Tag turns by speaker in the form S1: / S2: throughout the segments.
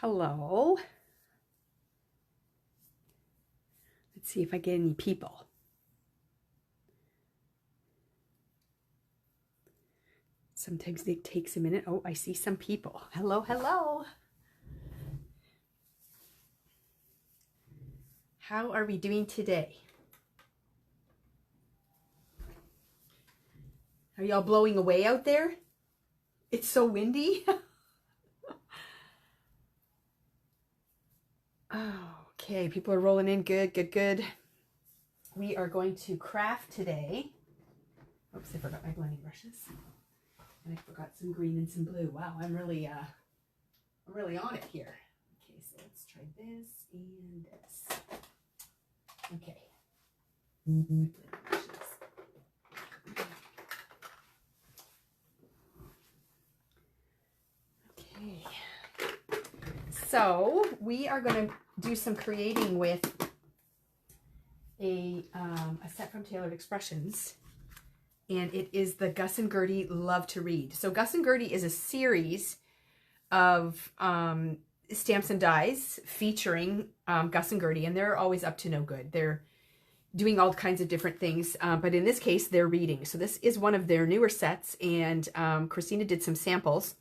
S1: Hello. Let's see if I get any people. Sometimes it takes a minute. Oh, I see some people. Hello, hello. How are we doing today? Are y'all blowing away out there? It's so windy. Okay, people are rolling in. Good, good, good. We are going to craft today. Oops, I forgot my blending brushes. And I forgot some green and some blue. Wow, I'm really on it here. Okay, so let's try this and this. Okay. Okay. So we are going to do some creating with a set from Tailored Expressions. And it is the Gus and Gertie Love to Read. So Gus and Gertie is a series of stamps and dies featuring Gus and Gertie, and they're always up to no good. They're doing all kinds of different things, but in this case, they're reading. So this is one of their newer sets, and Christina did some samples,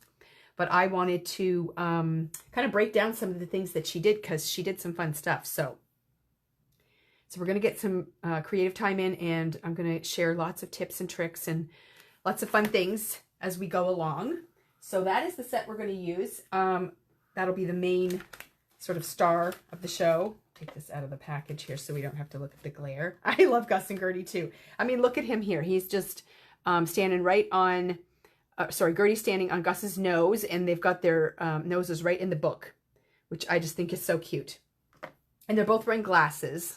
S1: but I wanted to kind of break down some of the things that she did because she did some fun stuff. So we're going to get some creative time in, and I'm going to share lots of tips and tricks and lots of fun things as we go along. So that is the set we're going to use. That'll be the main sort of star of the show. Take this out of the package here so we don't have to look at the glare. I love Gus and Gertie too. I mean, look at him here. He's just standing right on, Gertie's standing on Gus's nose, and they've got their noses right in the book, which I just think is so cute. And they're both wearing glasses.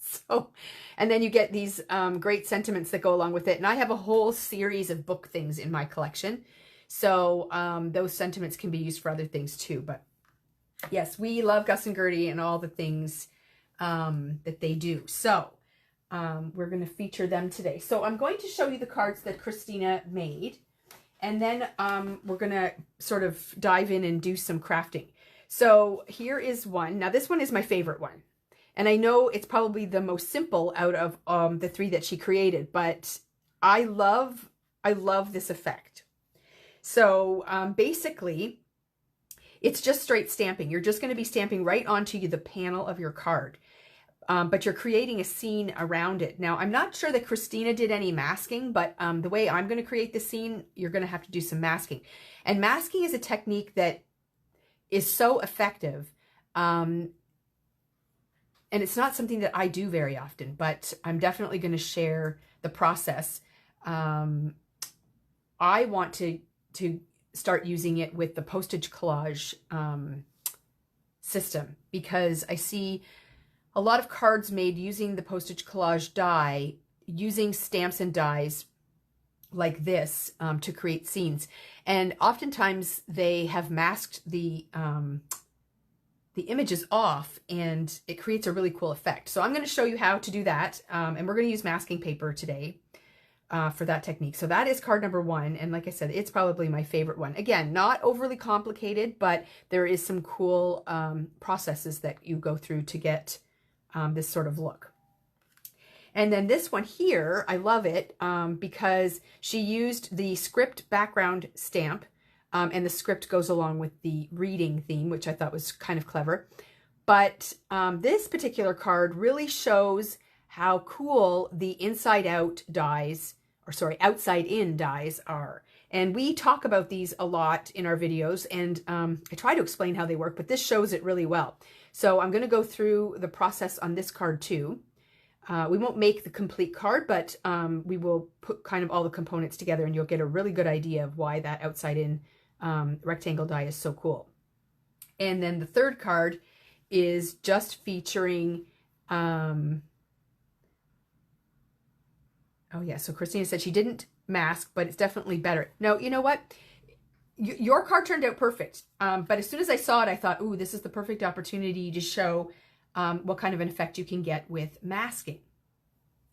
S1: So, and then you get these great sentiments that go along with it. And I have a whole series of book things in my collection. So those sentiments can be used for other things too. But yes, we love Gus and Gertie and all the things that they do. So we're going to feature them today. So I'm going to show you the cards that Christina made. And then we're going to sort of dive in and do some crafting. So here is one. Now this one is my favorite one. And I know it's probably the most simple out of the three that she created, but I love this effect. So basically, it's just straight stamping. You're just going to be stamping right onto the panel of your card, but you're creating a scene around it. Now, I'm not sure that Christina did any masking, but the way I'm going to create the scene, you're going to have to do some masking. And masking is a technique that is so effective. And it's not something that I do very often, but I'm definitely going to share the process. I want to start using it with the postage collage system, because I see a lot of cards made using the postage collage die, using stamps and dies like this to create scenes. And oftentimes they have masked the images off, and it creates a really cool effect. So I'm going to show you how to do that. And we're going to use masking paper today for that technique. So that is card number one. And like I said, it's probably my favorite one. Again, not overly complicated, but there is some cool processes that you go through to get this sort of look. And then this one here, I love it because she used the script background stamp. And the script goes along with the reading theme, which I thought was kind of clever. But this particular card really shows how cool the inside out dies, or sorry, outside in dies are. And we talk about these a lot in our videos, and I try to explain how they work, but this shows it really well. So I'm going to go through the process on this card too. We won't make the complete card, but we will put kind of all the components together, and you'll get a really good idea of why that outside in rectangle die is so cool. And then the third card is just featuring oh yeah, so Christina said she didn't mask, but it's definitely better. No, you know what, your card turned out perfect, but as soon as I saw it, I thought, ooh, this is the perfect opportunity to show what kind of an effect you can get with masking.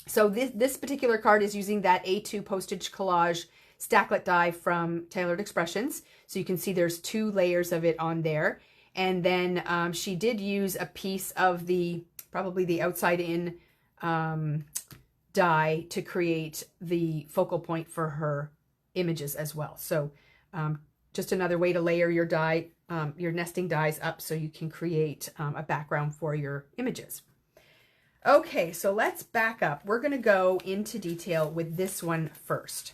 S1: So this particular card is using that A2 postage collage stacklet die from Tailored Expressions. So you can see there's two layers of it on there. And then she did use a piece of probably the outside in die to create the focal point for her images as well. So just another way to layer your die, your nesting dies up so you can create a background for your images. Okay, so let's back up. We're going to go into detail with this one first.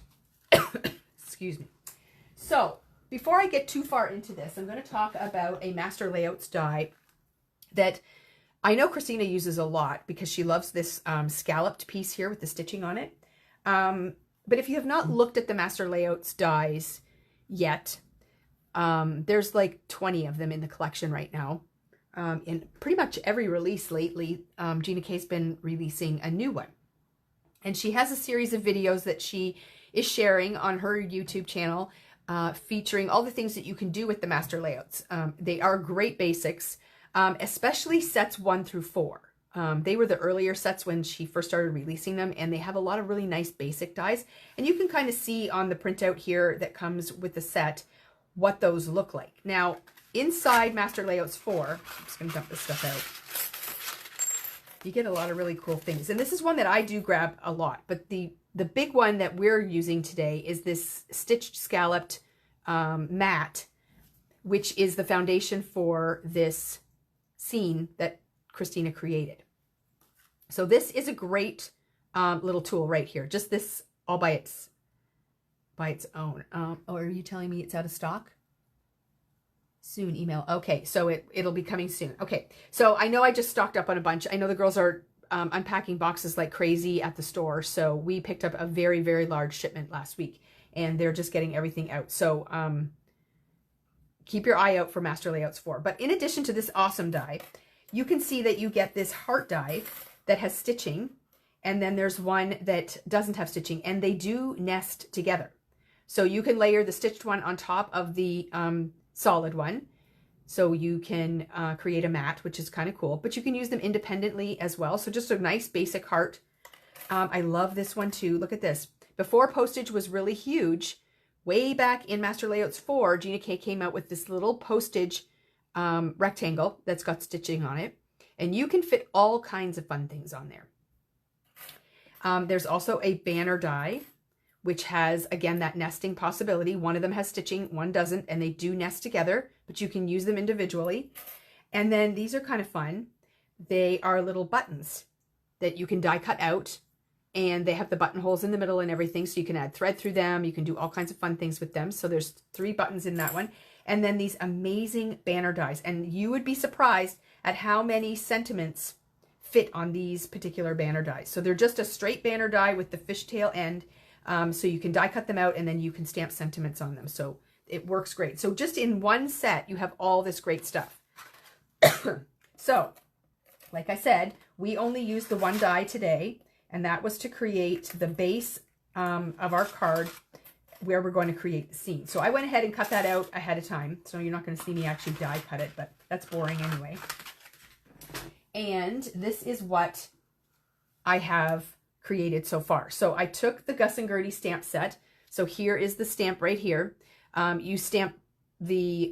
S1: Excuse me. So before I get too far into this, I'm going to talk about a Master Layouts die that I know Christina uses a lot because she loves this scalloped piece here with the stitching on it. But if you have not looked at the Master Layouts dies yet, there's like 20 of them in the collection right now. In pretty much every release lately, Gina K's been releasing a new one. And she has a series of videos that she is sharing on her YouTube channel featuring all the things that you can do with the Master Layouts. They are great basics, especially sets 1 through 4. They were the earlier sets when she first started releasing them, and they have a lot of really nice basic dies. And you can kind of see on the printout here that comes with the set what those look like. Now, inside Master Layouts 4, I'm just going to dump this stuff out. You get a lot of really cool things. And this is one that I do grab a lot, but the big one that we're using today is this stitched scalloped mat, which is the foundation for this scene that Christina created. So this is a great little tool right here. Just this all by its own. Oh, are you telling me it's out of stock? Soon email. Okay, so it'll be coming soon. Okay, so I know I just stocked up on a bunch. I know the girls are unpacking boxes like crazy at the store. So we picked up a very, very large shipment last week, and they're just getting everything out. So keep your eye out for Master Layouts 4. But in addition to this awesome die, you can see that you get this heart die that has stitching, and then there's one that doesn't have stitching, and they do nest together. So you can layer the stitched one on top of the solid one. So you can create a mat, which is kind of cool, but you can use them independently as well. So just a nice basic heart. I love this one too. Look at this. Before postage was really huge, way back in Master Layouts 4, Gina K came out with this little postage rectangle that's got stitching on it. And you can fit all kinds of fun things on there. There's also a banner die, which has, again, that nesting possibility. One of them has stitching, one doesn't, and they do nest together, but you can use them individually. And then these are kind of fun. They are little buttons that you can die cut out, and they have the buttonholes in the middle and everything, so you can add thread through them. You can do all kinds of fun things with them. So there's 3 buttons in that one. And then these amazing banner dies. And you would be surprised at how many sentiments fit on these particular banner dies. So they're just a straight banner die with the fishtail end. So you can die cut them out, and then you can stamp sentiments on them. So it works great. So just in one set, you have all this great stuff. So, like I said, we only used the one die today, and that was to create the base of our card where we're going to create the scene. So I went ahead and cut that out ahead of time. So you're not going to see me actually die cut it, but that's boring anyway. And this is what I have created so far. So I took the Gus and Gertie stamp set. So here is the stamp right here. You stamp the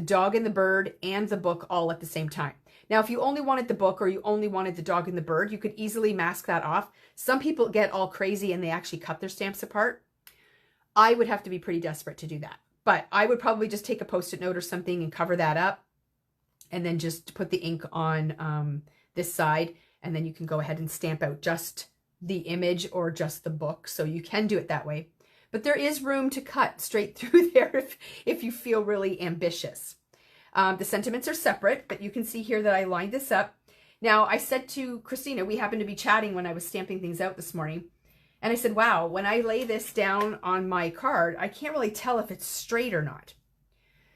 S1: dog and the bird and the book all at the same time. Now, if you only wanted the book or you only wanted the dog and the bird, you could easily mask that off. Some people get all crazy and they actually cut their stamps apart. I would have to be pretty desperate to do that. But I would probably just take a Post-it note or something and cover that up, and then just put the ink on this side, and then you can go ahead and stamp out just the image or just the book. So you can do it that way. But there is room to cut straight through there if you feel really ambitious. The sentiments are separate, but you can see here that I lined this up. Now, I said to Christina, we happened to be chatting when I was stamping things out this morning, and I said, wow, when I lay this down on my card, I can't really tell if it's straight or not.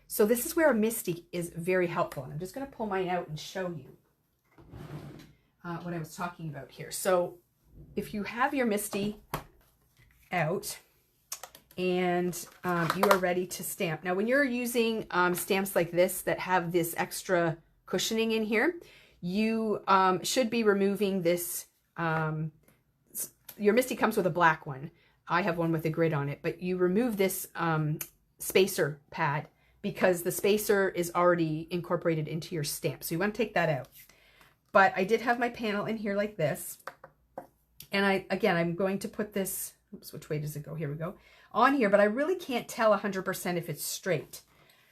S1: So this is where a Misty is very helpful. And I'm just going to pull mine out and show you what I was talking about here. So if you have your Misty out and you are ready to stamp. Now, when you're using stamps like this that have this extra cushioning in here, you should be removing this. Your Misty comes with a black one. I have one with a grid on it, but you remove this spacer pad because the spacer is already incorporated into your stamp. So you want to take that out. But I did have my panel in here like this. And I'm going to put this, oops, which way does it go? Here we go. On here, but I really can't tell 100% if it's straight.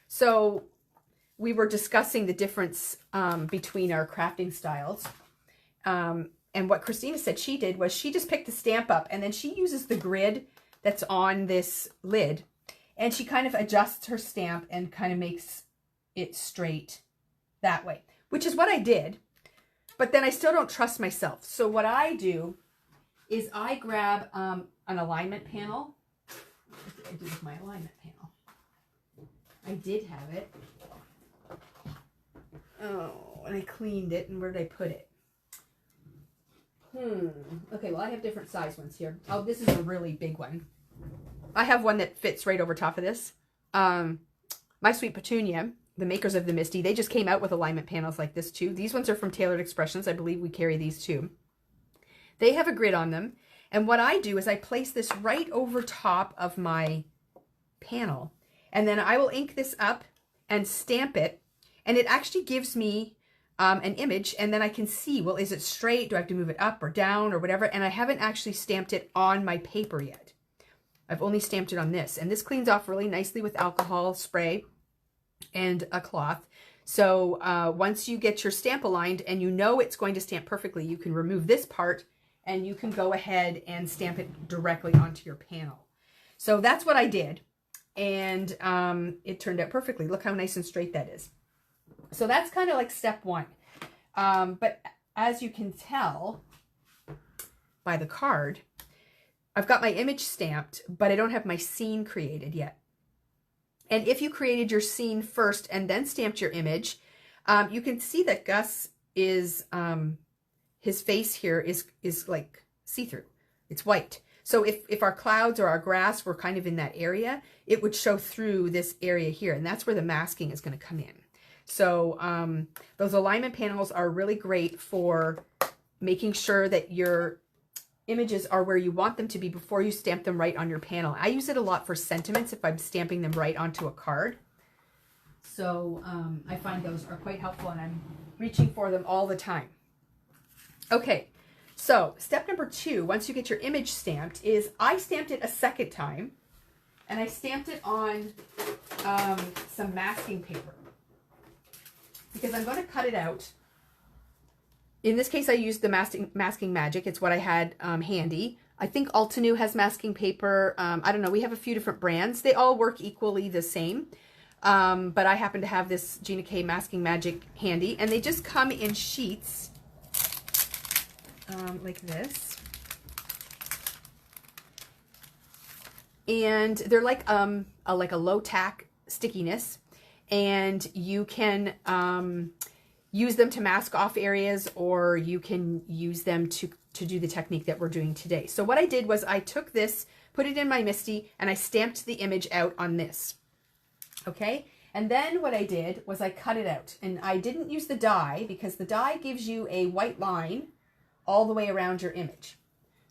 S1: So we were discussing the difference between our crafting styles. And what Christina said she did was she just picked the stamp up and then she uses the grid that's on this lid and she kind of adjusts her stamp and kind of makes it straight that way, which is what I did. But then I still don't trust myself. So what I do is I grab an alignment panel. What did I do with my alignment panel? I did have it. Oh, and I cleaned it. And where did I put it? Okay, well, I have different size ones here. Oh, this is a really big one. I have one that fits right over top of this. My Sweet Petunia, the makers of the Misty, they just came out with alignment panels like this too. These ones are from Tailored Expressions. I believe we carry these too. They have a grid on them. And what I do is I place this right over top of my panel. And then I will ink this up and stamp it. And it actually gives me an image, and then I can see, well, is it straight? Do I have to move it up or down or whatever? And I haven't actually stamped it on my paper yet. I've only stamped it on this. And this cleans off really nicely with alcohol spray and a cloth. So once you get your stamp aligned and you know it's going to stamp perfectly, you can remove this part and you can go ahead and stamp it directly onto your panel. So that's what I did. And it turned out perfectly. Look how nice and straight that is. So that's kind of like step one. But as you can tell by the card, I've got my image stamped, but I don't have my scene created yet. And if you created your scene first and then stamped your image, you can see that Gus is, his face here is like see-through. It's white. So if our clouds or our grass were kind of in that area, it would show through this area here. And that's where the masking is going to come in. So those alignment panels are really great for making sure that your images are where you want them to be before you stamp them right on your panel. I use it a lot for sentiments if I'm stamping them right onto a card. So I find those are quite helpful and I'm reaching for them all the time. Okay, so step number 2, once you get your image stamped, is I stamped it a second time and I stamped it on some masking paper. Because I'm going to cut it out. In this case, I used the Masking Magic. It's what I had handy. I think Altenew has masking paper. I don't know. We have a few different brands. They all work equally the same. But I happen to have this Gina K Masking Magic handy. And they just come in sheets like this. And they're like a low tack stickiness. And you can use them to mask off areas, or you can use them to do the technique that we're doing today. So what I did was I took this, put it in my Misty, and I stamped the image out on this. Okay? And then what I did was I cut it out. And I didn't use the die because the die gives you a white line all the way around your image.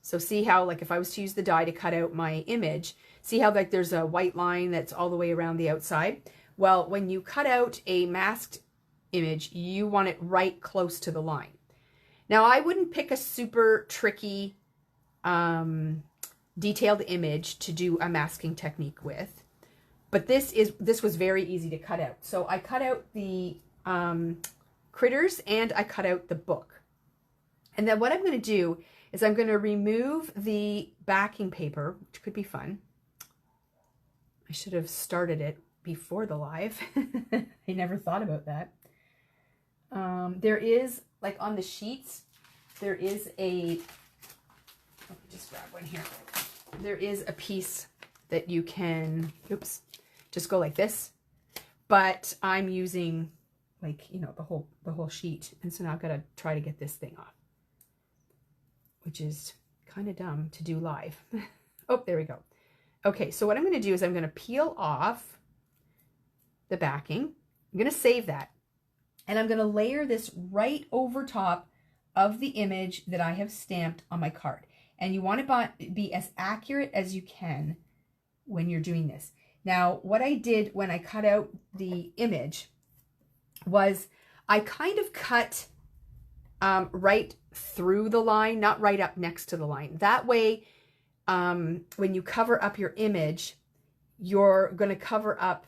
S1: So see how, like, if I was to use the die to cut out my image, see how, like, there's a white line that's all the way around the outside? Well, when you cut out a masked image, you want it right close to the line. Now, I wouldn't pick a super tricky, detailed image to do a masking technique with, but this was very easy to cut out. So I cut out the critters and I cut out the book. And then what I'm going to do is I'm going to remove the backing paper, which could be fun. I should have started it before the live. I never thought about that. There is, like on the sheets, there is a, let me just grab one here. There is a piece that you can, oops, just go like this. But I'm using, like, you know, the whole sheet. And so now I've got to try to get this thing off, which is kind of dumb to do live. Oh, there we go. Okay, so what I'm going to do is I'm going to peel off the backing. I'm going to save that. And I'm going to layer this right over top of the image that I have stamped on my card. And you want to be as accurate as you can when you're doing this. Now, what I did when I cut out the image was I kind of cut right through the line, not right up next to the line. That way, when you cover up your image, you're going to cover up,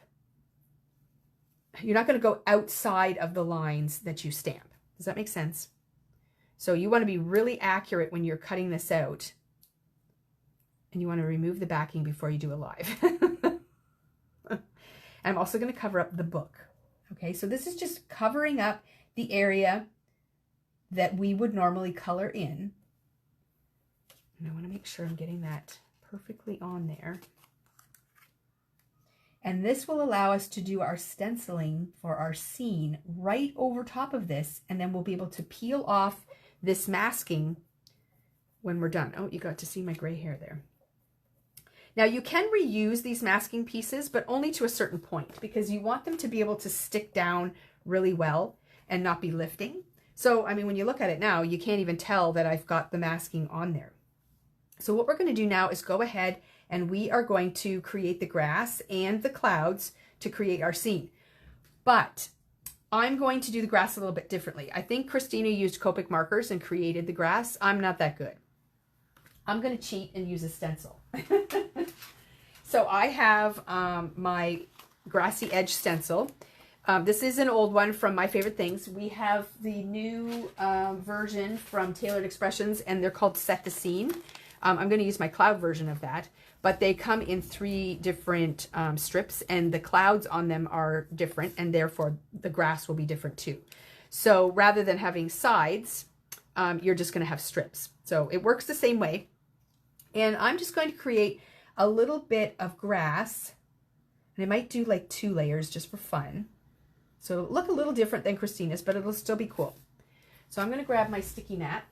S1: you're not going to go outside of the lines that you stamp. Does that make sense? So you want to be really accurate when you're cutting this out, and you want to remove the backing before you do a live. I'm also going to cover up the book. Okay, so this is just covering up the area that we would normally color in. And I want to make sure I'm getting that perfectly on there. And this will allow us to do our stenciling for our scene right over top of this, and then we'll be able to peel off this masking when we're done. Oh, you got to see my gray hair there. Now you can reuse these masking pieces, but only to a certain point, because you want them to be able to stick down really well and not be lifting. So, I mean, when you look at it now, you can't even tell that I've got the masking on there. So what we're going to do now is go ahead and we are going to create the grass and the clouds to create our scene. But I'm going to do the grass a little bit differently. I think Christina used Copic markers and created the grass. I'm not that good. I'm going to cheat and use a stencil. So I have my grassy edge stencil. This is an old one from My Favorite Things. We have the new version from Tailored Expressions, and they're called Set the Scene. I'm going to use my cloud version of that, but they come in 3 different strips, and the clouds on them are different, and therefore the grass will be different too. So rather than having sides, you're just going to have strips. So it works the same way. And I'm just going to create a little bit of grass, and I might do like 2 layers just for fun. So it'll look a little different than Christina's, but it'll still be cool. So I'm going to grab my sticky mat,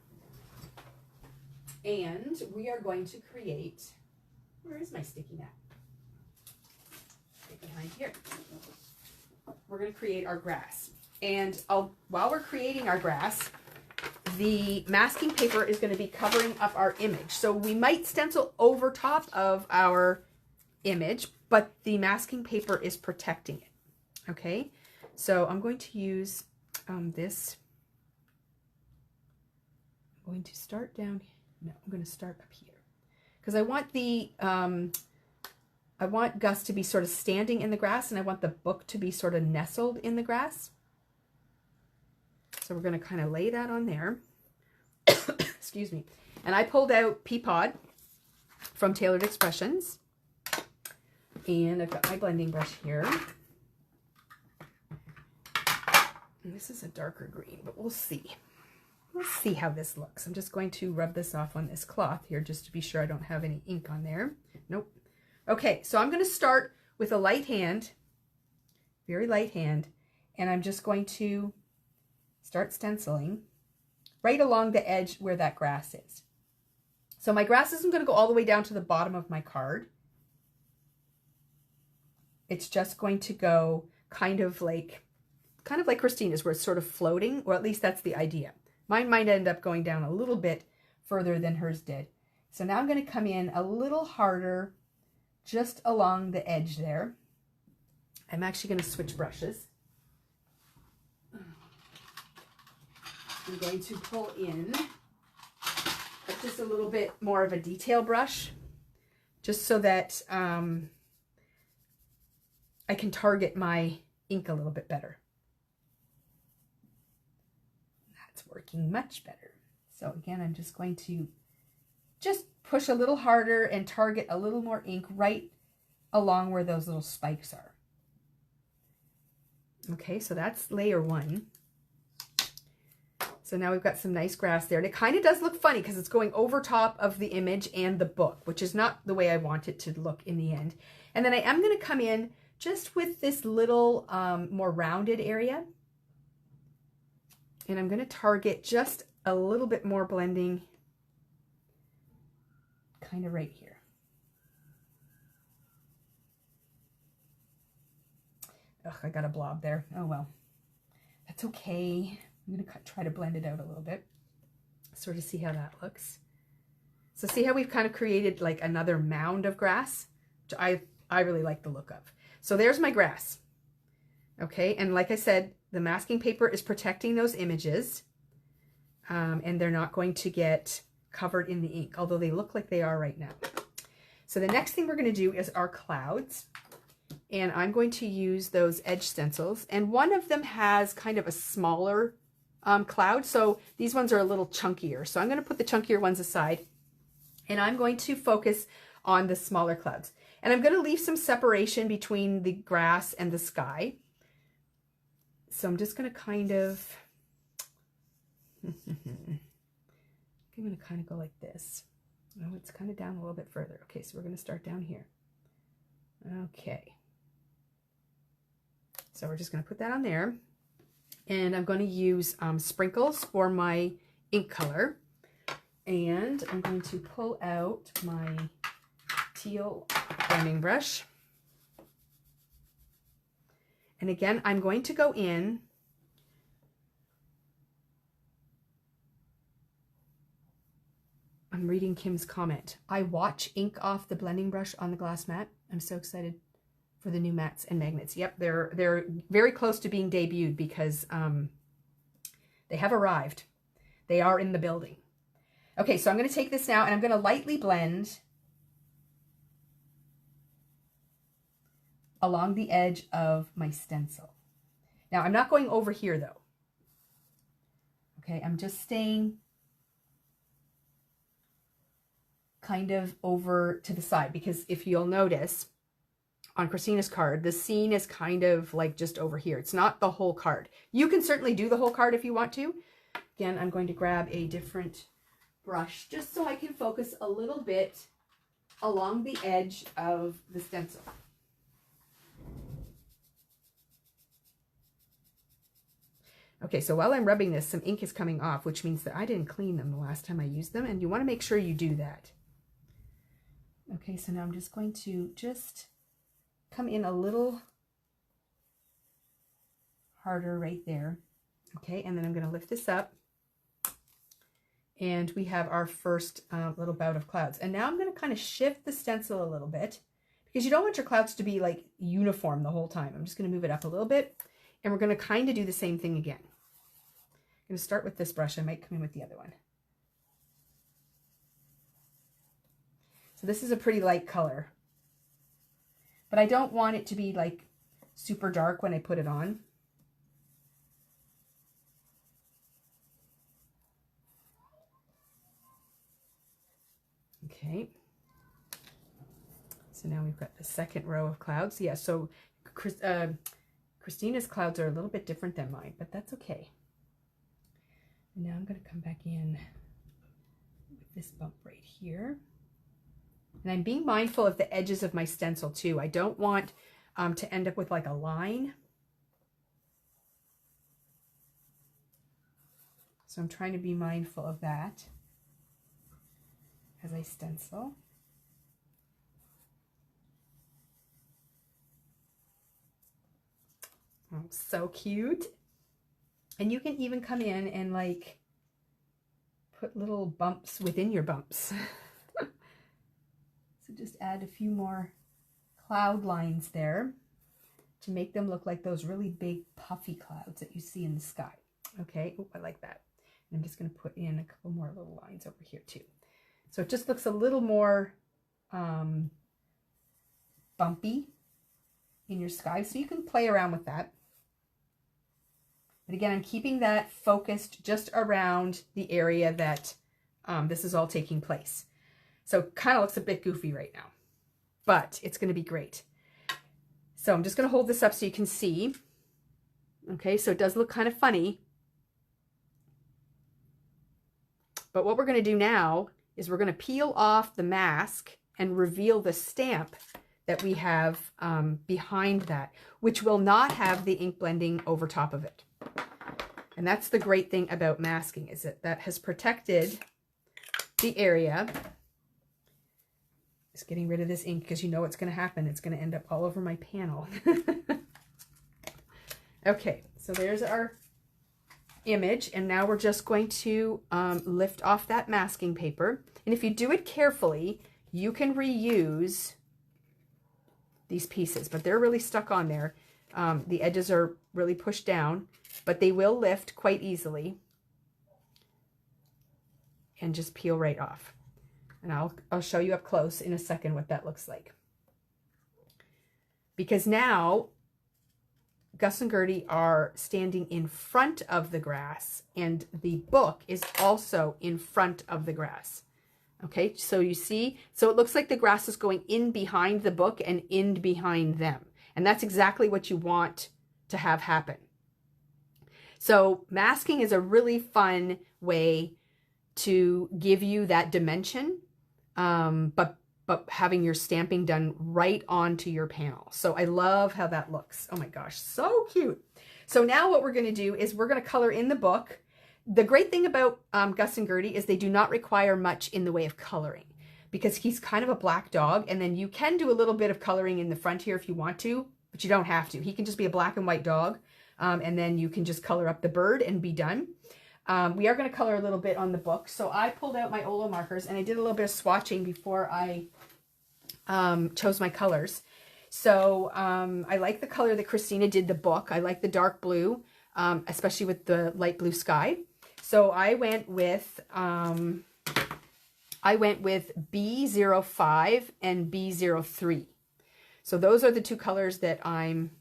S1: and we are going to create, where is my sticky mat? Right behind here. We're going to create our grass. And while we're creating our grass, the masking paper is going to be covering up our image. So we might stencil over top of our image, but the masking paper is protecting it. Okay, so I'm going to use this. I'm going to start down. No, I'm going to start up here because I want the I want Gus to be sort of standing in the grass, and I want the book to be sort of nestled in the grass. So we're going to kind of lay that on there. Excuse me. And I pulled out Peapod from Tailored Expressions. And I've got my blending brush here. And this is a darker green, but we'll see. We'll see how this looks. I'm just going to rub this off on this cloth here just to be sure I don't have any ink on there. Nope. Okay, so I'm going to start with a light hand, very light hand, and I'm just going to start stenciling right along the edge where that grass is. So my grass isn't going to go all the way down to the bottom of my card. It's just going to go kind of like Christina's, where it's sort of floating, or at least that's the idea. Mine might end up going down a little bit further than hers did. So now I'm going to come in a little harder just along the edge there. I'm actually going to switch brushes. I'm going to pull in just a little bit more of a detail brush, just so that I can target my ink a little bit better. That's working much better. So again, I'm just going to just push a little harder and target a little more ink right along where those little spikes are. Okay, so that's layer 1. So now we've got some nice grass there. And it kind of does look funny because it's going over top of the image and the book, which is not the way I want it to look in the end. And then I am going to come in just with this little more rounded area. And I'm going to target just a little bit more blending kind of right here. Ugh, I got a blob there. Oh well, that's okay. I'm going to try to blend it out a little bit, sort of see how that looks. So see how we've kind of created like another mound of grass, which I I really like the look of. So there's my grass. Okay, and like I said, the masking paper is protecting those images, and they're not going to get covered in the ink, although they look like they are right now. So the next thing we're going to do is our clouds, and I'm going to use those edge stencils, and one of them has kind of a smaller cloud, so these ones are a little chunkier. So I'm going to put the chunkier ones aside, and I'm going to focus on the smaller clouds. And I'm going to leave some separation between the grass and the sky. So I'm just going to kind of, I'm going to kind of go like this. Oh, it's kind of down a little bit further. Okay, so we're going to start down here. Okay. So we're just going to put that on there. And I'm going to use sprinkles for my ink color. And I'm going to pull out my teal blending brush. And again, I'm going to go in I'm reading Kim's comment. I watch ink off the blending brush on the glass mat. I'm so excited for the new mats and magnets. Yep, they're very close to being debuted because they have arrived. They are in the building. Okay, so I'm going to take this now and I'm going to lightly blend along the edge of my stencil. Now, I'm not going over here though. Okay, I'm just staying kind of over to the side, because if you'll notice on Christina's card, the scene is kind of like just over here. It's not the whole card. You can certainly do the whole card if you want to. Again, I'm going to grab a different brush just so I can focus a little bit along the edge of the stencil. Okay, so while I'm rubbing this, some ink is coming off, which means that I didn't clean them the last time I used them, and you want to make sure you do that. Okay, so now I'm just going to come in a little harder right there. Okay, and then I'm going to lift this up, and we have our first little bout of clouds. And now I'm going to kind of shift the stencil a little bit, because you don't want your clouds to be like uniform the whole time. I'm just going to move it up a little bit, and we're going to kind of do the same thing again. I'm going to start with this brush. I might come in with the other one. So this is a pretty light color, but I don't want it to be like super dark when I put it on. Okay. So now we've got the second row of clouds. Yeah, so Christina's clouds are a little bit different than mine, but that's okay. And now I'm going to come back in with this bump right here. And I'm being mindful of the edges of my stencil too. I don't want to end up with like a line. So I'm trying to be mindful of that as I stencil. Oh, so cute. And you can even come in and like put little bumps within your bumps. So just add a few more cloud lines there to make them look like those really big puffy clouds that you see in the sky. Okay, oh, I like that. And I'm just going to put in a couple more little lines over here too. So it just looks a little more bumpy in your sky. So you can play around with that. But again, I'm keeping that focused just around the area that this is all taking place. So it kind of looks a bit goofy right now, but it's going to be great. So I'm just going to hold this up so you can see. Okay, so it does look kind of funny. But what we're going to do now is we're going to peel off the mask and reveal the stamp that we have behind that, which will not have the ink blending over top of it. And that's the great thing about masking, is that has protected the area. Just getting rid of this ink because you know what's going to happen. It's going to end up all over my panel. Okay, so there's our image, and now we're just going to lift off that masking paper. And if you do it carefully, you can reuse these pieces, but they're really stuck on there. The edges are really pushed down, but they will lift quite easily and just peel right off. And I'll show you up close in a second what that looks like. Because now Gus and Gertie are standing in front of the grass, and the book is also in front of the grass. Okay, so you see, so it looks like the grass is going in behind the book and in behind them. And that's exactly what you want to have happen. So masking is a really fun way to give you that dimension, but having your stamping done right onto your panel. So I love how that looks. Oh my gosh, so cute. So now what we're going to do is we're going to color in the book. The great thing about Gus and Gertie is they do not require much in the way of coloring, because he's kind of a black dog, and then you can do a little bit of coloring in the front here if you want to, but you don't have to. He can just be a black and white dog, and then you can just color up the bird and be done. We are going to color a little bit on the book. So I pulled out my Olo markers and I did a little bit of swatching before I chose my colors. So I like the color that Christina did the book. I like the dark blue, especially with the light blue sky. So I went with B05 and B03. So those are the two colors that I'm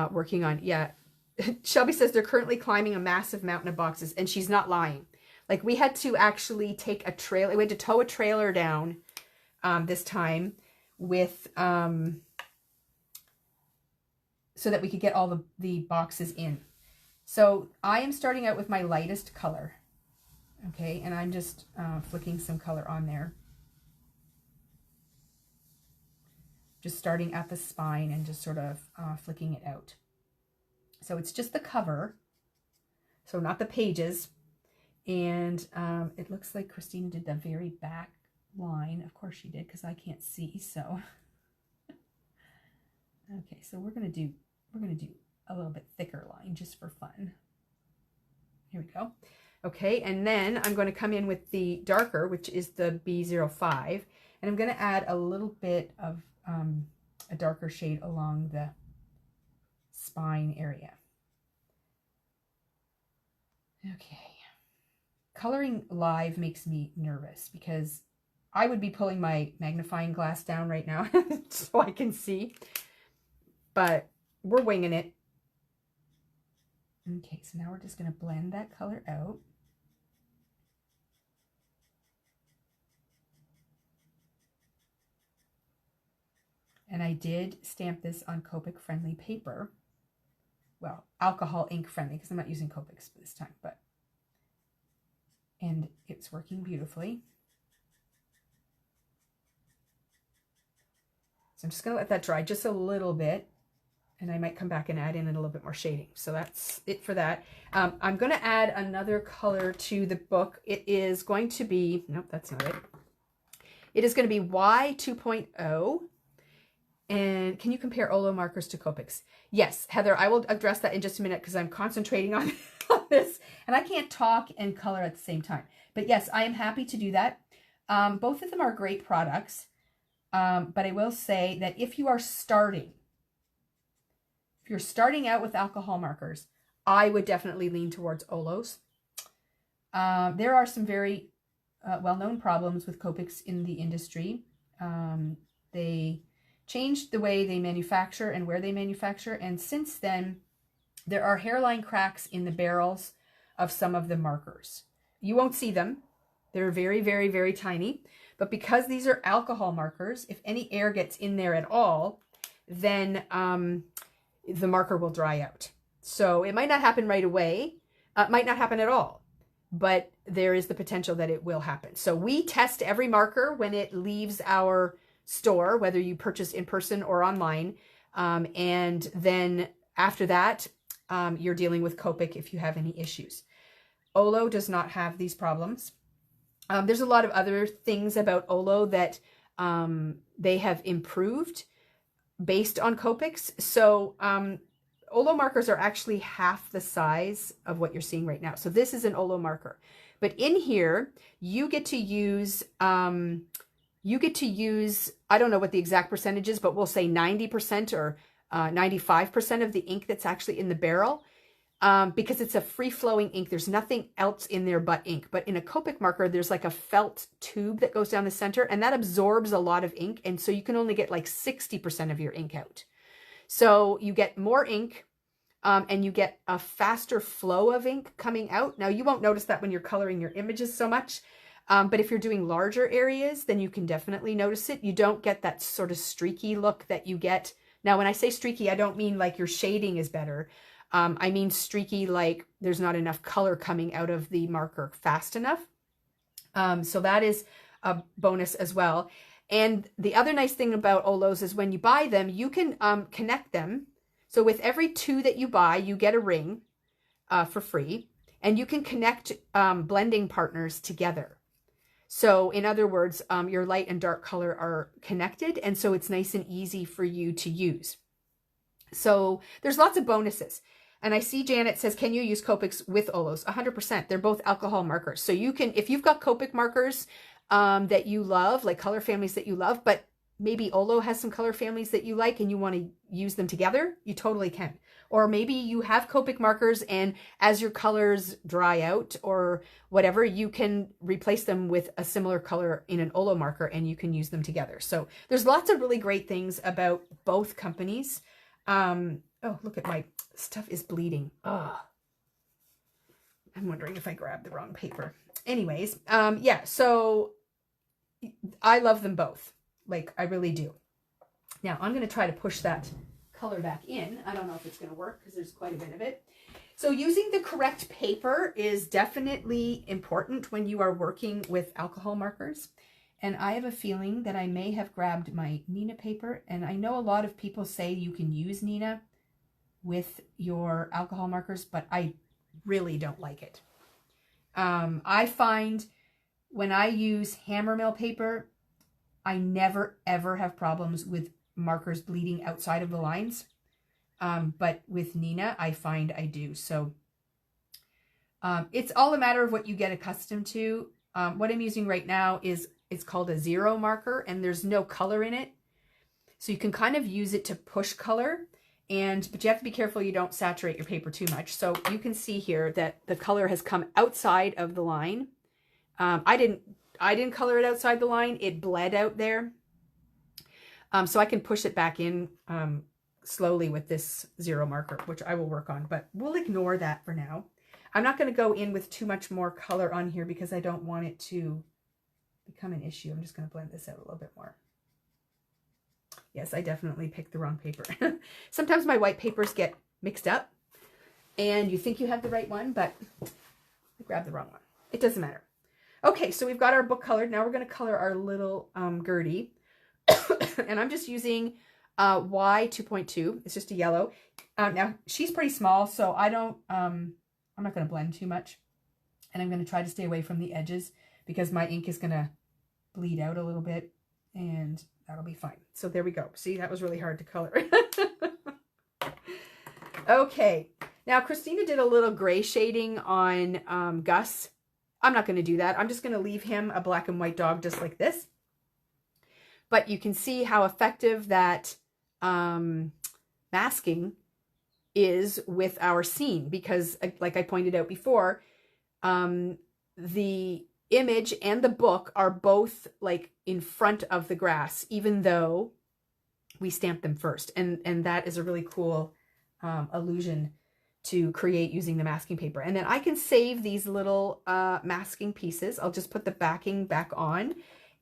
S1: working on. Yeah. Shelby says they're currently climbing a massive mountain of boxes, and she's not lying. Like, we had to actually take a trailer, we had to tow a trailer down this time with, so that we could get all the boxes in. So I am starting out with my lightest color. Okay, and I'm just flicking some color on there. Just starting at the spine and just sort of flicking it out. So it's just the cover, so not the pages. And it looks like Christina did the very back line. Of course she did, because I can't see. So okay, so we're gonna do a little bit thicker line just for fun. Here we go. Okay, and then I'm going to come in with the darker, which is the B05, and I'm going to add a little bit of a darker shade along the spine area. Okay. Coloring live makes me nervous because I would be pulling my magnifying glass down right now so I can see, but we're winging it. Okay, so now we're just going to blend that color out. And I did stamp this on Copic friendly paper. Well, alcohol ink friendly, because I'm not using Copics this time, but, and it's working beautifully. So I'm just going to let that dry just a little bit, and I might come back and add in a little bit more shading. So that's it for that. I'm going to add another color to the book. It is going to be, nope, that's not it. It is going to be Y 2.0. And can you compare Olo markers to Copics? Yes, Heather, I will address that in just a minute because I'm concentrating on this. And I can't talk and color at the same time. But yes, I am happy to do that. Both of them are great products. But I will say that if you're starting out with alcohol markers, I would definitely lean towards Olos. There are some very well-known problems with Copics in the industry. They changed the way they manufacture and where they manufacture, and since then there are hairline cracks in the barrels of some of the markers. You won't see them. They're very, very, very tiny, but because these are alcohol markers, if any air gets in there at all, then the marker will dry out. So it might not happen right away, might not happen at all, but there is the potential that it will happen. So we test every marker when it leaves our store, whether you purchase in person or online, and then after that you're dealing with Copic if you have any issues. Olo does not have these problems. There's a lot of other things about Olo that they have improved based on Copics. So Olo markers are actually half the size of what you're seeing right now. So this is an Olo marker, but in here you get to use you get to use, I don't know what the exact percentage is, but we'll say 90% or 95% of the ink that's actually in the barrel, because it's a free-flowing ink. There's nothing else in there but ink. But in a Copic marker, there's like a felt tube that goes down the center, and that absorbs a lot of ink, and so you can only get like 60% of your ink out. So you get more ink, and you get a faster flow of ink coming out. Now, you won't notice that when you're coloring your images so much, but if you're doing larger areas, then you can definitely notice it. You don't get that sort of streaky look that you get. Now, when I say streaky, I don't mean like your shading is better. I mean streaky like there's not enough color coming out of the marker fast enough. So that is a bonus as well. And the other nice thing about Olos is when you buy them, you can connect them. So with every 2 that you buy, you get a ring for free, and you can connect blending partners together. So in other words, your light and dark color are connected, and so it's nice and easy for you to use. So there's lots of bonuses. And I see Janet says, can you use Copics with Olos? 100%. They're both alcohol markers. So you can, if you've got Copic markers that you love, like color families that you love, but maybe Olo has some color families that you like and you want to use them together, you totally can. Or maybe you have Copic markers and as your colors dry out or whatever, you can replace them with a similar color in an Olo marker and you can use them together. So there's lots of really great things about both companies. Oh, look at my stuff is bleeding. Oh, I'm wondering if I grabbed the wrong paper. Anyways, yeah, so I love them both. Like, I really do. Now, I'm going to try to push that color back in. I don't know if it's going to work because there's quite a bit of it. So using the correct paper is definitely important when you are working with alcohol markers. And I have a feeling that I may have grabbed my Neenah paper. And I know a lot of people say you can use Neenah with your alcohol markers, but I really don't like it. I find when I use hammermill paper, I never ever have problems with markers bleeding outside of the lines. But with Neenah, I find I do. So it's all a matter of what you get accustomed to. What I'm using right now is, it's called a 0 marker and there's no color in it. So you can kind of use it to push color. But you have to be careful you don't saturate your paper too much. So you can see here that the color has come outside of the line. I didn't color it outside the line. It bled out there. So I can push it back in slowly with this 0 marker, which I will work on, but we'll ignore that for now. I'm not going to go in with too much more color on here because I don't want it to become an issue. I'm just going to blend this out a little bit more. Yes, I definitely picked the wrong paper. Sometimes my white papers get mixed up and you think you have the right one, but I grabbed the wrong one. It doesn't matter. Okay, so we've got our book colored. Now we're going to color our little Gertie. And I'm just using Y 2.2. It's just a yellow. Now, she's pretty small, so I don't, I'm not going to blend too much. And I'm going to try to stay away from the edges because my ink is going to bleed out a little bit and that'll be fine. So there we go. See, that was really hard to color. Okay. Now, Christina did a little gray shading on Gus. I'm not going to do that. I'm just going to leave him a black and white dog just like this. But you can see how effective that masking is with our scene because, like I pointed out before, the image and the book are both like in front of the grass, even though we stamped them first. And that is a really cool illusion to create using the masking paper. And then I can save these little masking pieces. I'll just put the backing back on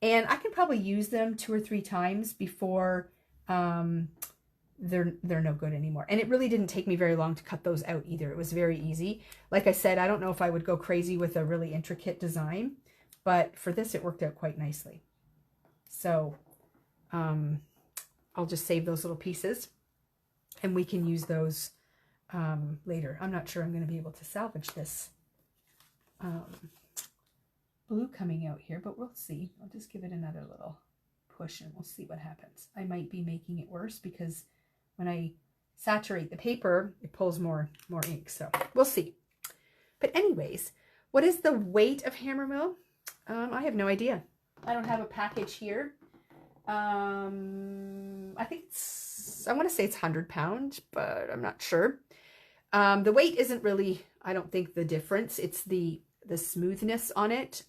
S1: and I can probably use them 2 or 3 times before they're no good anymore. And it really didn't take me very long to cut those out either. It was very easy. Like I said, I don't know if I would go crazy with a really intricate design, but for this, it worked out quite nicely. So I'll just save those little pieces and we can use those later. I'm not sure I'm going to be able to salvage this blue coming out here, but we'll see. I'll just give it another little push and we'll see what happens. I might be making it worse because when I saturate the paper, it pulls more ink. So we'll see. But anyways, what is the weight of hammermill? I have no idea. I don't have a package here. I think I want to say it's 100 pounds, but I'm not sure. The weight isn't really, I don't think, the difference. It's the smoothness on it.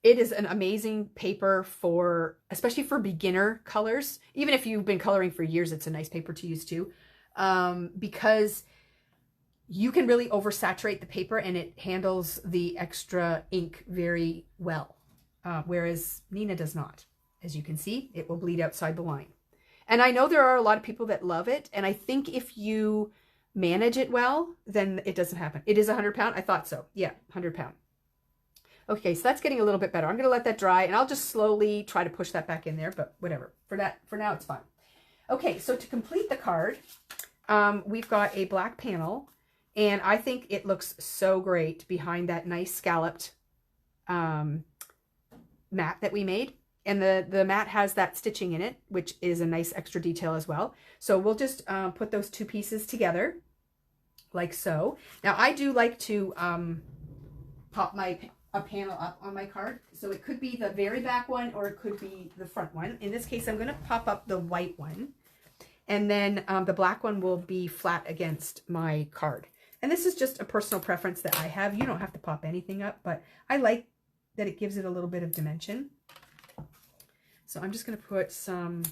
S1: It is an amazing paper for, especially for beginner colors. Even if you've been coloring for years, it's a nice paper to use too. Because you can really oversaturate the paper and it handles the extra ink very well. Whereas Nina does not. As you can see, it will bleed outside the line. And I know there are a lot of people that love it. And I think if you manage it well, then it doesn't happen. It is 100 pound. I thought so. Yeah, 100 pound. Okay, so that's getting a little bit better. I'm going to let that dry and I'll just slowly try to push that back in there, but whatever. For now, it's fine. Okay, so to complete the card, we've got a black panel and I think it looks so great behind that nice scalloped mat that we made. And the mat has that stitching in it, which is a nice extra detail as well. So we'll just put those two pieces together like so. Now I do like to pop a panel up on my card. So it could be the very back one or it could be the front one. In this case, I'm going to pop up the white one. And then the black one will be flat against my card. And this is just a personal preference that I have. You don't have to pop anything up, but I like that it gives it a little bit of dimension. So I'm just going to put some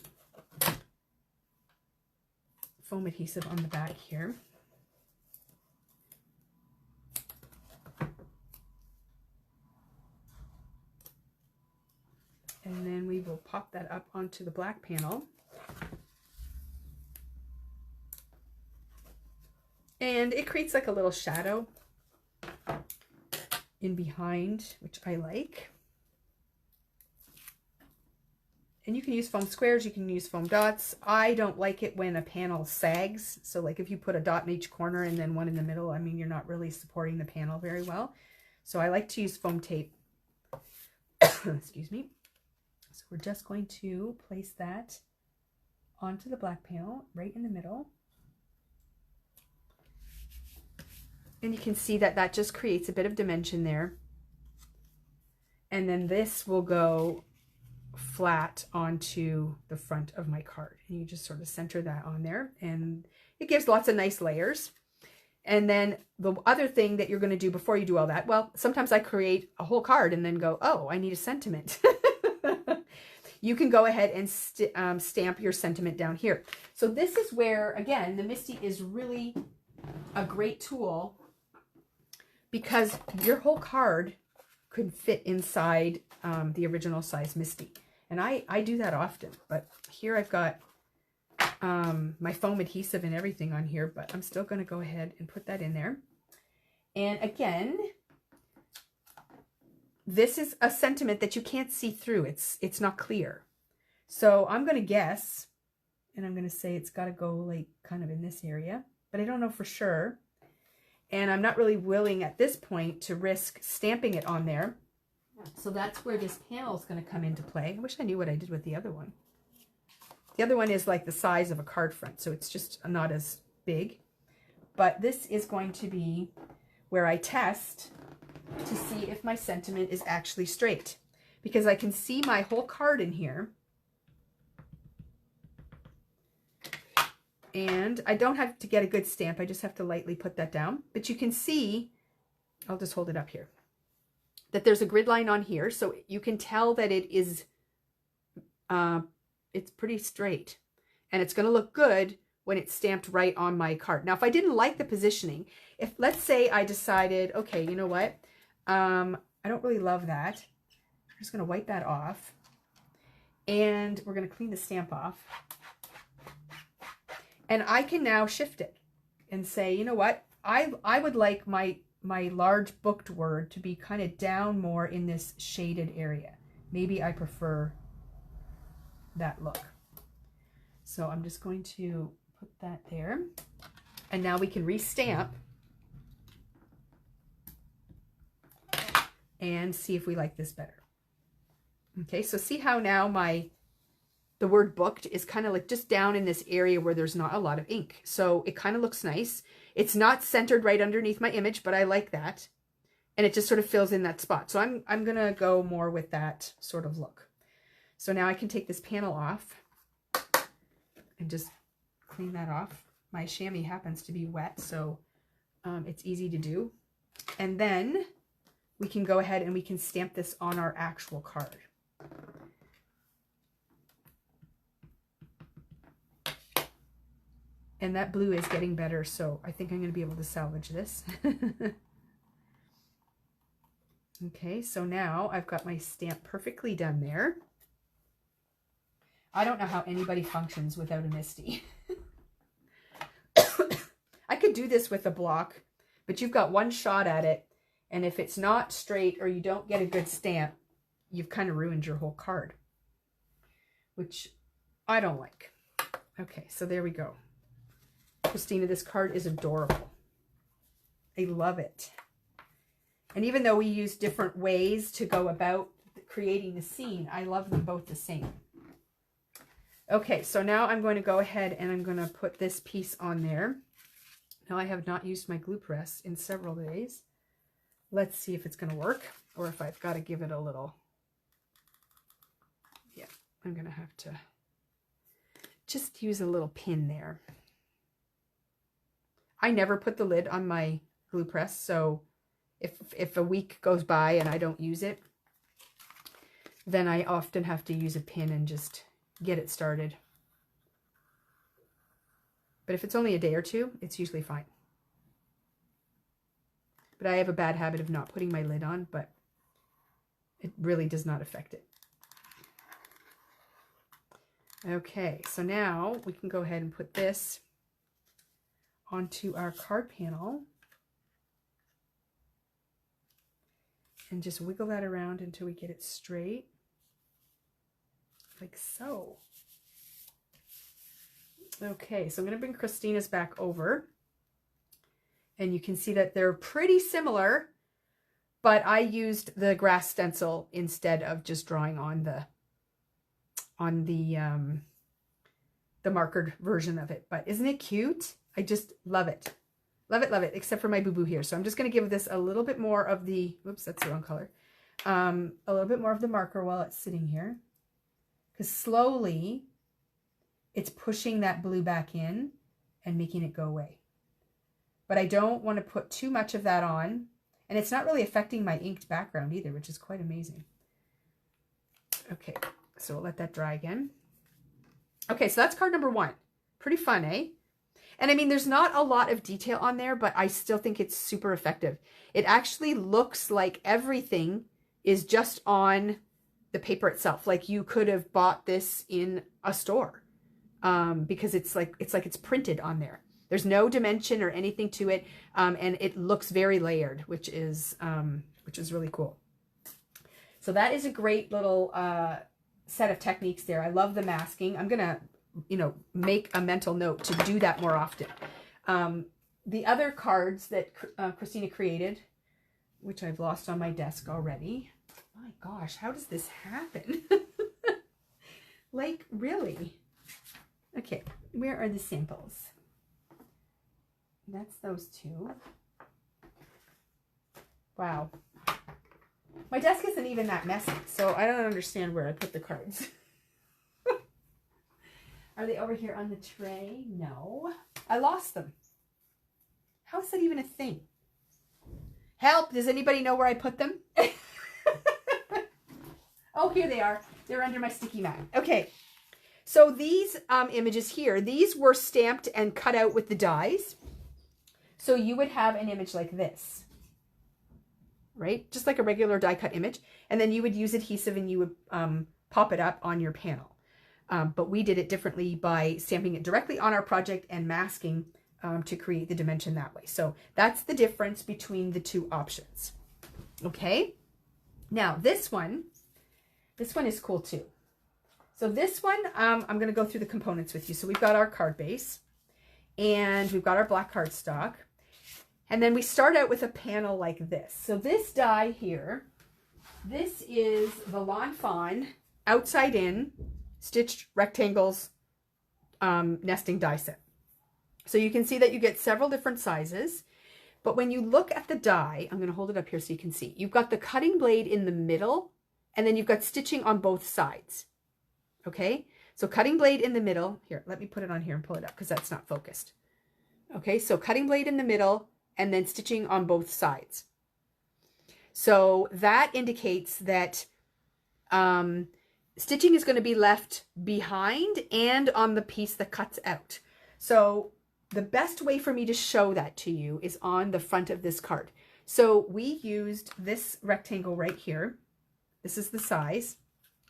S1: foam adhesive on the back here. And then we will pop that up onto the black panel. And it creates like a little shadow in behind, which I like. And you can use foam squares, you can use foam dots. I don't like it when a panel sags. So like if you put a dot in each corner and then one in the middle, I mean, you're not really supporting the panel very well. So I like to use foam tape. Excuse me. So we're just going to place that onto the black panel right in the middle. And you can see that that just creates a bit of dimension there. And then this will go flat onto the front of my card. And you just sort of center that on there and it gives lots of nice layers. And then the other thing that you're going to do before you do all that, well, sometimes I create a whole card and then go, oh, I need a sentiment. You can go ahead and stamp your sentiment down here. So this is where, again, the Misty is really a great tool because your whole card could fit inside the original size Misty. And I do that often, but here I've got my foam adhesive and everything on here, but I'm still going to go ahead and put that in there. And again, this is a sentiment that you can't see through. It's not clear. So I'm going to guess, and I'm going to say it's got to go like kind of in this area, but I don't know for sure. And I'm not really willing at this point to risk stamping it on there. So that's where this panel is going to come into play. I wish I knew what I did with the other one. The other one is like the size of a card front, so it's just not as big. But this is going to be where I test to see if my sentiment is actually straight. Because I can see my whole card in here. And I don't have to get a good stamp. I just have to lightly put that down. But you can see, I'll just hold it up here, that there's a grid line on here. So you can tell that it is, it's pretty straight. And it's going to look good when it's stamped right on my card. Now, if I didn't like the positioning, if let's say I decided, okay, you know what? I don't really love that. I'm just going to wipe that off. And we're going to clean the stamp off. And I can now shift it and say, you know what? I would like my large booked word to be kind of down more in this shaded area. Maybe I prefer that look. So I'm just going to put that there. And now we can restamp and see if we like this better. Okay, so see how now the word booked is kind of like just down in this area where there's not a lot of ink. So it kind of looks nice. It's not centered right underneath my image, but I like that. and it just sort of fills in that spot. So I'm going to go more with that sort of look. So now I can take this panel off and just clean that off. My chamois happens to be wet, so it's easy to do. And then we can go ahead and we can stamp this on our actual card. And that blue is getting better, so I think I'm going to be able to salvage this. Okay, so now I've got my stamp perfectly done there. I don't know how anybody functions without a MISTI. I could do this with a block, but you've got one shot at it, and if it's not straight or you don't get a good stamp, you've kind of ruined your whole card, which I don't like. Okay, so there we go. Christina, this card is adorable. I love it. And even though we use different ways to go about creating the scene, I love them both the same. Okay, so now I'm going to go ahead and I'm going to put this piece on there. Now I have not used my glue press in several days. Let's see if it's going to work or if I've got to give it a little. Yeah, I'm going to have to just use a little pin there. I never put the lid on my glue press, so if a week goes by and I don't use it, then I often have to use a pin and just get it started. But if it's only a day or two, it's usually fine. But I have a bad habit of not putting my lid on, but it really does not affect it. Okay, so now we can go ahead and put this onto our card panel and just wiggle that around until we get it straight, like so. Okay, so I'm going to bring Christina's back over, and you can see that they're pretty similar, but I used the grass stencil instead of just drawing on the markered version of it. But isn't it cute? I just love it. Love it, love it, except for my boo-boo here. So I'm just going to give this a little bit more of the, whoops, that's the wrong color. A little bit more of the marker while it's sitting here. Because slowly, it's pushing that blue back in and making it go away. But I don't want to put too much of that on. And it's not really affecting my inked background either, which is quite amazing. Okay, so we'll let that dry again. Okay, so that's card number 1. Pretty fun, eh? And I mean, there's not a lot of detail on there, but I still think it's super effective. It actually looks like everything is just on the paper itself. Like you could have bought this in a store because it's like it's printed on there. There's no dimension or anything to it, and it looks very layered, which is really cool. So that is a great little set of techniques there. I love the masking. I'm gonna, make a mental note to do that more often. The other cards that Christina created, which I've lost on my desk already. My gosh, how does this happen? Like, really? Okay, where are the samples? That's those two. Wow. My desk isn't even that messy, so I don't understand where I put the cards. Are they over here on the tray? No. I lost them. How is that even a thing? Help! Does anybody know where I put them? Oh, here they are. They're under my sticky mat. Okay. So these images here, these were stamped and cut out with the dies. So you would have an image like this, right? Just like a regular die cut image. And then you would use adhesive and you would pop it up on your panel. But we did it differently by stamping it directly on our project and masking to create the dimension that way. So that's the difference between the two options. Okay. Now this one is cool too. So this one, I'm going to go through the components with you. So we've got our card base and we've got our black cardstock. And then we start out with a panel like this. So this die here, this is the Lawn Fawn outside in stitched rectangles nesting die set. So you can see that you get several different sizes, But when you look at the die, I'm going to hold it up here so you can see. You've got the cutting blade in the middle, and then you've got stitching on both sides. Okay, so cutting blade in the middle. Here, let me put it on here and pull it up because that's not focused. Okay, so cutting blade in the middle and then stitching on both sides. So that indicates that stitching is going to be left behind and on the piece that cuts out. So the best way for me to show that to you is on the front of this card. So we used this rectangle right here. This is the size,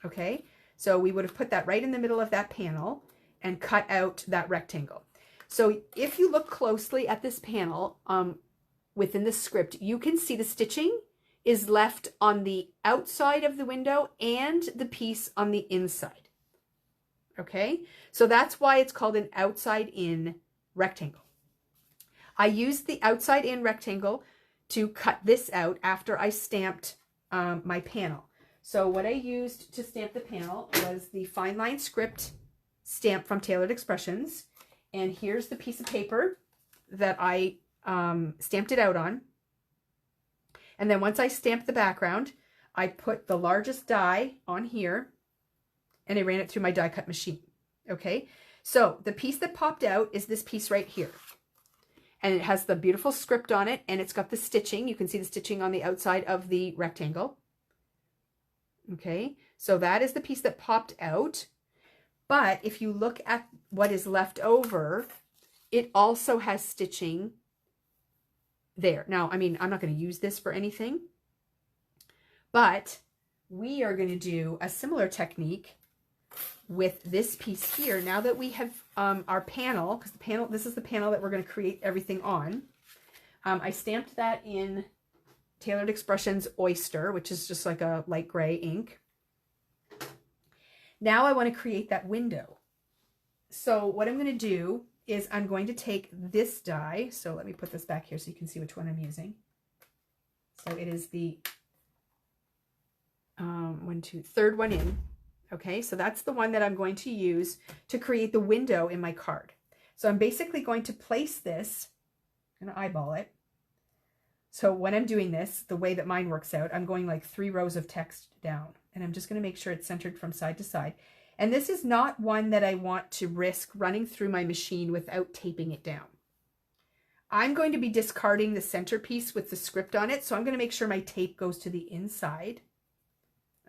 S1: okay? So we would have put that right in the middle of that panel and cut out that rectangle. So if you look closely at this panel within the script, you can see the stitching is left on the outside of the window and the piece on the inside. Okay, so that's why it's called an outside in rectangle. I used the outside in rectangle to cut this out after I stamped my panel. So what I used to stamp the panel was the fine line script stamp from Tailored Expressions. And here's the piece of paper that I stamped it out on. And then once I stamped the background, I put the largest die on here and I ran it through my die cut machine. Okay, so the piece that popped out is this piece right here. And it has the beautiful script on it, and it's got the stitching. You can see the stitching on the outside of the rectangle. Okay, so that is the piece that popped out. But if you look at what is left over, it also has stitching there. Now, I mean, I'm not going to use this for anything, but we are going to do a similar technique with this piece here. Now that we have our panel, because the panel, this is the panel that we're going to create everything on. I stamped that in Tailored Expressions Oyster, which is just like a light gray ink. Now I want to create that window. So what I'm going to do is I'm going to take this die. So let me put this back here so you can see which one I'm using. So it is the third one in. Okay, so that's the one that I'm going to use to create the window in my card. So I'm basically going to place this, I'm going to eyeball it. So when I'm doing this, the way that mine works out, I'm going like 3 rows of text down, and I'm just going to make sure it's centered from side to side. And this is not one that I want to risk running through my machine without taping it down. I'm going to be discarding the centerpiece with the script on it, so I'm going to make sure my tape goes to the inside.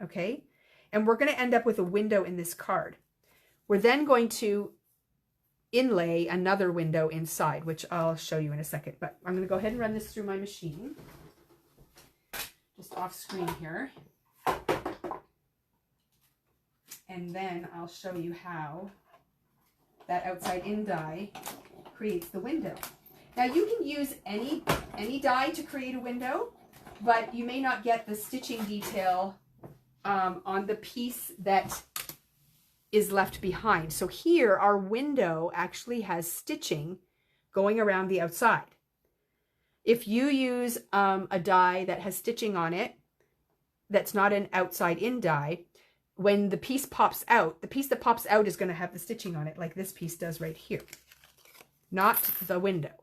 S1: Okay, and we're going to end up with a window in this card. We're then going to inlay another window inside, which I'll show you in a second, but I'm going to go ahead and run this through my machine, just off screen here. And then I'll show you how that outside in die creates the window. Now you can use any die to create a window, but you may not get the stitching detail on the piece that is left behind. So here our window actually has stitching going around the outside. If you use a die that has stitching on it, that's not an outside in die, when the piece pops out, the piece that pops out is going to have the stitching on it like this piece does right here, not the window.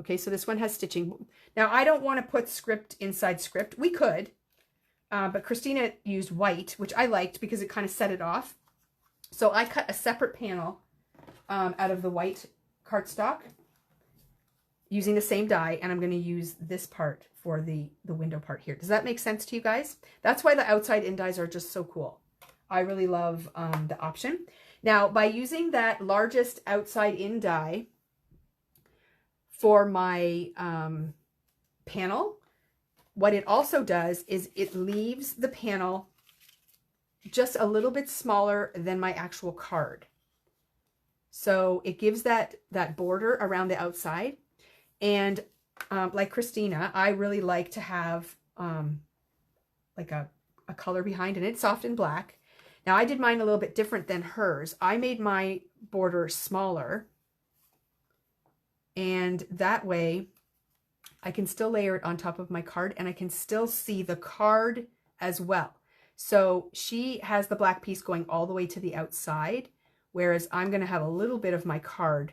S1: Okay, so this one has stitching. Now I don't want to put script inside script. We could, but Christina used white, which I liked because it kind of set it off. So I cut a separate panel out of the white cardstock using the same die, and I'm going to use this part for the window part here. Does that make sense to you guys? That's why the outside in dies are just so cool. I really love the option. Now, by using that largest outside in die for my panel, what it also does is it leaves the panel just a little bit smaller than my actual card. So it gives that border around the outside. And like Christina, I really like to have like a color behind, and it's soft and black. Now I did mine a little bit different than hers. I made my border smaller, and that way I can still layer it on top of my card, and I can still see the card as well. So she has the black piece going all the way to the outside, whereas I'm going to have a little bit of my card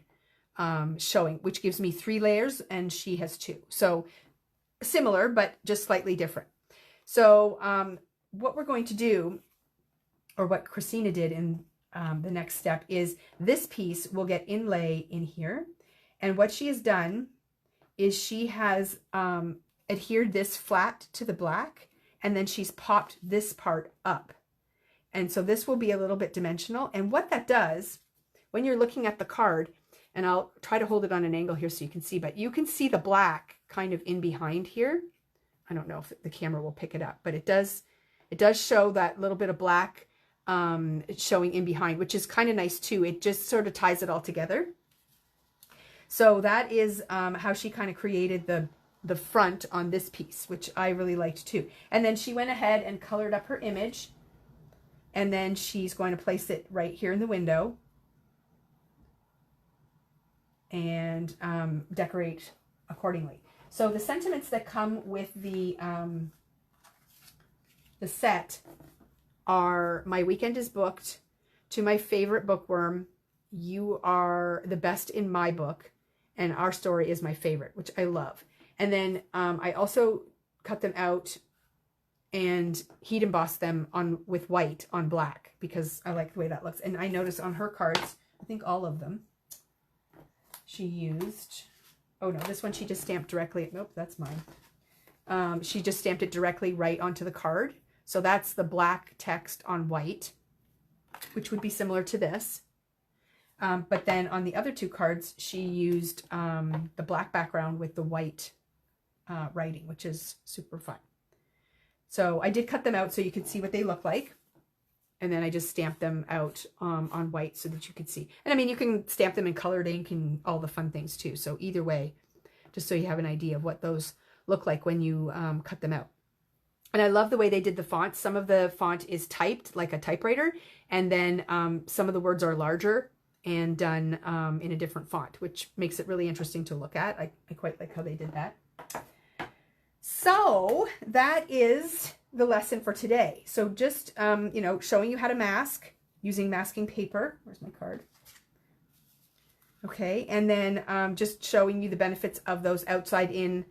S1: showing, which gives me 3 layers and she has 2. So similar, but just slightly different. So what we're going to do, or what Christina did in the next step, is this piece will get inlay in here. And what she has done is she has adhered this flat to the black, and then she's popped this part up. And so this will be a little bit dimensional. And what that does, when you're looking at the card, and I'll try to hold it on an angle here so you can see, but you can see the black kind of in behind here. I don't know if the camera will pick it up, but it does show that little bit of black showing in behind, which is kind of nice too. It just sort of ties it all together. So that is how she kind of created the front on this piece, which I really liked too. And then she went ahead and colored up her image, and then she's going to place it right here in the window and decorate accordingly. So the sentiments that come with the set are: my weekend is booked, to my favorite bookworm, you are the best in my book, and our story is my favorite, which I love. And then I also cut them out and heat embossed them with white on black because I like the way that looks. And I noticed on her cards, I think all of them, she used, oh no, this one she just stamped directly, nope, that's mine. She just stamped it directly right onto the card. So that's the black text on white, which would be similar to this. But then on the other 2 cards, she used the black background with the white writing, which is super fun. So I did cut them out so you could see what they look like. And then I just stamped them out on white so that you could see. And I mean, you can stamp them in colored ink and all the fun things too. So either way, just so you have an idea of what those look like when you cut them out. And I love the way they did the font. Some of the font is typed like a typewriter, and then some of the words are larger and done in a different font, which makes it really interesting to look at. I quite like how they did that. So that is the lesson for today. So just, you know, showing you how to mask using masking paper. Where's my card? Okay, and then just showing you the benefits of those outside-in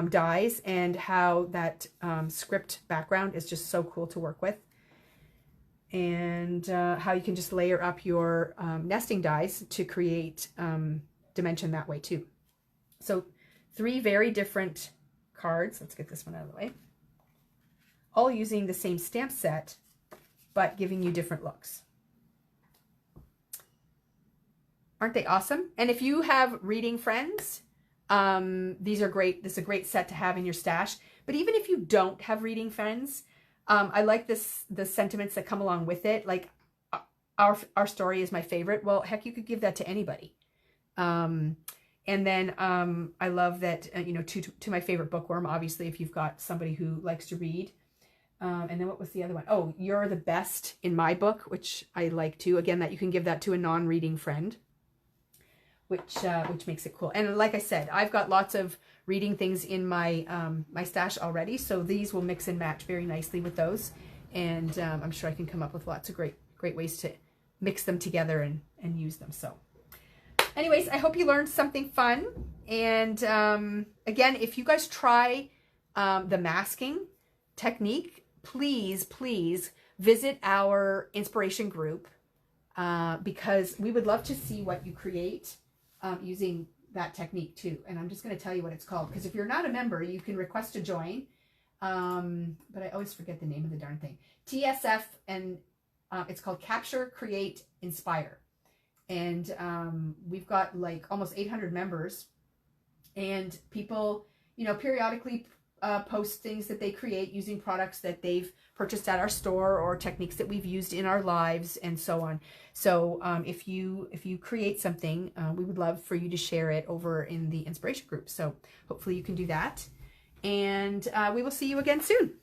S1: dies and how that script background is just so cool to work with. And how you can just layer up your nesting dies to create dimension that way too. So 3 very different cards. Let's get this one out of the way. All using the same stamp set, but giving you different looks. Aren't they awesome? And if you have reading friends, these are great. This is a great set to have in your stash. But even if you don't have reading friends, I like the sentiments that come along with it. Like our story is my favorite. Well, heck, you could give that to anybody. And then I love that, you know, to my favorite bookworm, obviously, if you've got somebody who likes to read. And then what was the other one? Oh, you're the best in my book, which I like too. Again, that you can give that to a non-reading friend, which makes it cool. And like I said, I've got lots of reading things in my my stash already, so these will mix and match very nicely with those. And I'm sure I can come up with lots of great ways to mix them together and use them. So anyways, I hope you learned something fun. And again, if you guys try the masking technique, please visit our inspiration group because we would love to see what you create using that technique too. And I'm just going to tell you what it's called, because if you're not a member, you can request to join. But I always forget the name of the darn thing. TSF, and it's called Capture, Create, Inspire. And we've got like almost 800 members, and people, you know, periodically post things that they create using products that they've purchased at our store or techniques that we've used in our lives and so on. So if you create something, we would love for you to share it over in the inspiration group. So hopefully you can do that. And we will see you again soon.